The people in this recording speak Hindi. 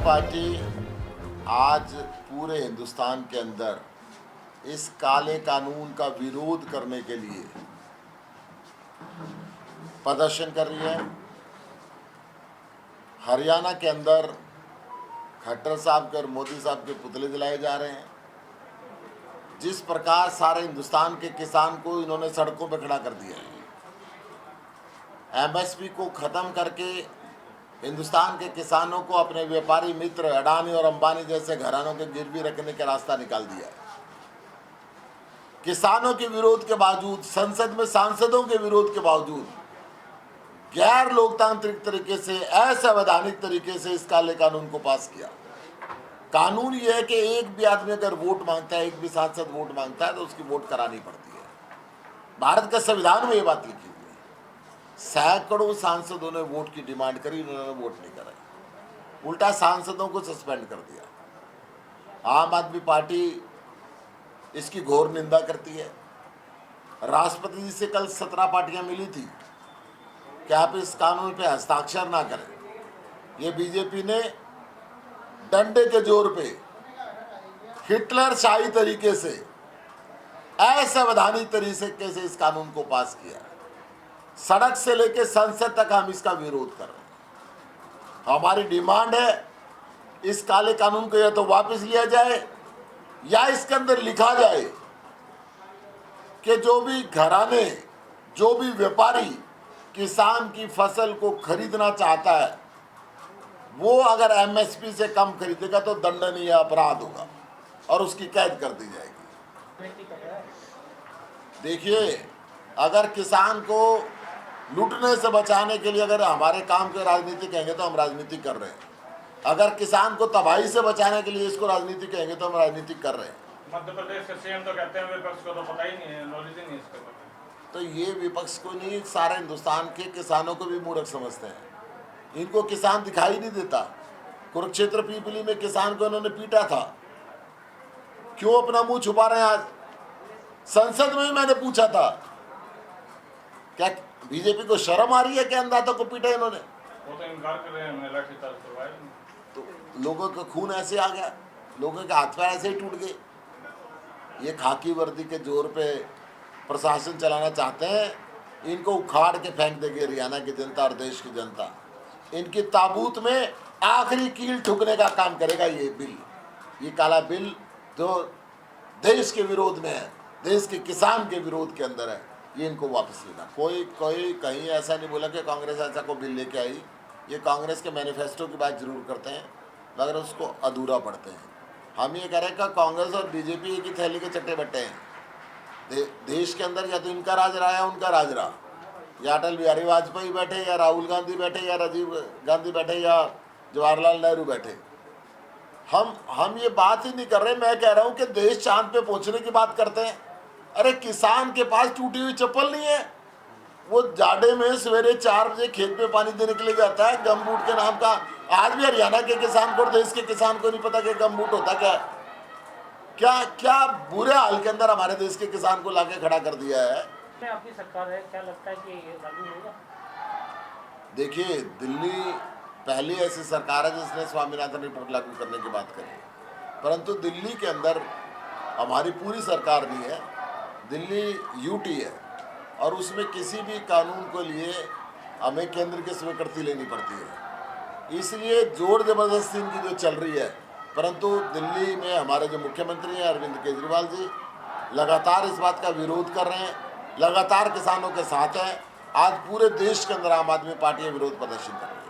पार्टी आज पूरे हिंदुस्तान के अंदर इस काले कानून का विरोध करने के लिए प्रदर्शन कर रही है। हरियाणा के अंदर खट्टर साहब के और मोदी साहब के पुतले जलाए जा रहे हैं। जिस प्रकार सारे हिंदुस्तान के किसान को इन्होंने सड़कों पर खड़ा कर दिया है, एमएसपी को खत्म करके हिंदुस्तान के किसानों को अपने व्यापारी मित्र अडानी और अंबानी जैसे घरानों के गिरवी रखने का रास्ता निकाल दिया है। किसानों के विरोध के बावजूद, संसद में सांसदों के विरोध के बावजूद गैर लोकतांत्रिक तरीके से, असंवैधानिक तरीके से इस काले कानून को पास किया। कानून यह है कि एक भी आदमी अगर वोट मांगता है, एक भी सांसद वोट मांगता है तो उसकी वोट करानी पड़ती है। भारत का संविधान में ये बात लिखी हुई है। सैकड़ों सांसदों ने वोट की डिमांड करी, उन्होंने वोट नहीं कराई, उल्टा सांसदों को सस्पेंड कर दिया। आम आदमी पार्टी इसकी घोर निंदा करती है। राष्ट्रपति जी से कल 17 पार्टियां मिली थी कि आप इस कानून पे हस्ताक्षर ना करें। ये बीजेपी ने डंडे के जोर पे हिटलर शाही तरीके से, असंवैधानिक तरीके से इस कानून को पास किया। सड़क से लेकर संसद तक हम इसका विरोध कर रहे हैं। हमारी डिमांड है इस काले कानून को या तो वापस लिया जाए या इसके अंदर लिखा जाए कि जो भी घराने, जो भी व्यापारी किसान की फसल को खरीदना चाहता है, वो अगर एमएसपी से कम खरीदेगा तो दंडनीय अपराध होगा और उसकी कैद कर दी जाएगी। देखिए, अगर किसान को लूटने से बचाने के लिए अगर हमारे काम को राजनीति कहेंगे तो हम राजनीति कर रहे हैं। अगर किसान को तबाही से बचाने के लिए इसको राजनीति कहेंगे तो हम राजनीति कर रहे हैं। मध्य प्रदेश के सीएम तो कहते हैं विपक्ष को तो पता ही नहीं है, नॉलेज ही नहीं इसके बारे में। तो ये विपक्ष को नहीं, सारे हिंदुस्तान के किसानों को भी मूर्ख समझते हैं। इनको किसान दिखाई नहीं देता। कुरुक्षेत्र पीपली में किसान को इन्होंने पीटा था, क्यों अपना मुंह छुपा रहे हैं? आज संसद में भी मैंने पूछा था, क्या बीजेपी को शर्म आ रही है कि अन्नदाता को पीटा इन्होंने? वो तो इनकार कर रहे हैं, हमने लाठीचार्ज करवाया। तो लोगों का खून ऐसे आ गया, लोगों के हाथ पैर ऐसे ही टूट गए। ये खाकी वर्दी के जोर पे प्रशासन चलाना चाहते हैं। इनको उखाड़ के फेंक देगी हरियाणा की जनता और देश की जनता। इनकी ताबूत में आखिरी कील ठुकने का काम करेगा ये बिल। ये काला बिल जो देश के विरोध में है, देश के किसान के विरोध के अंदर है, ये इनको वापस लेना। कोई कहीं ऐसा नहीं बोला कि कांग्रेस ऐसा कोई बिल लेके आई। ये कांग्रेस के मैनिफेस्टो की बात जरूर करते हैं मगर उसको अधूरा पढ़ते हैं। हम ये कह रहे हैं कि कांग्रेस और बीजेपी एक ही थैली के चट्टे बट्टे हैं। देश के अंदर या तो इनका राज रहा है, उनका राज रहा, या अटल बिहारी वाजपेयी बैठे, या राहुल गांधी बैठे, या राजीव गांधी बैठे, या जवाहरलाल नेहरू बैठे। हम ये बात ही नहीं कर रहे। मैं कह रहा हूँ कि देश चांद पे पहुंचने की बात करते हैं। अरे किसान के पास टूटी हुई चप्पल नहीं है, वो जाड़े में सवेरे 4 बजे खेत में पानी देने के लिए जाता है गमबूट के नाम का। आज भी हरियाणा के किसान को, देश के किसान को नहीं पता कि गमबूट होता क्या है। क्या बुरे हाल के अंदर हमारे देश के किसान को लाके खड़ा कर दिया है। आपकी सरकार है, क्या लगता है कि ये लागू होगा? देखिए, दिल्ली पहली ऐसी सरकार है जिसने स्वामीनाथन रिपोर्ट लागू करने की बात करी, परंतु दिल्ली के अंदर हमारी पूरी सरकार नहीं है। दिल्ली यूटी है और उसमें किसी भी कानून को लिए हमें केंद्र की स्वीकृति लेनी पड़ती है। इसलिए जोर जबरदस्ती इनकी जो चल रही है, परंतु दिल्ली में हमारे जो मुख्यमंत्री हैं अरविंद केजरीवाल जी लगातार इस बात का विरोध कर रहे हैं, लगातार किसानों के साथ हैं। आज पूरे देश के अंदर आम आदमी पार्टियां विरोध प्रदर्शन कर रही हैं।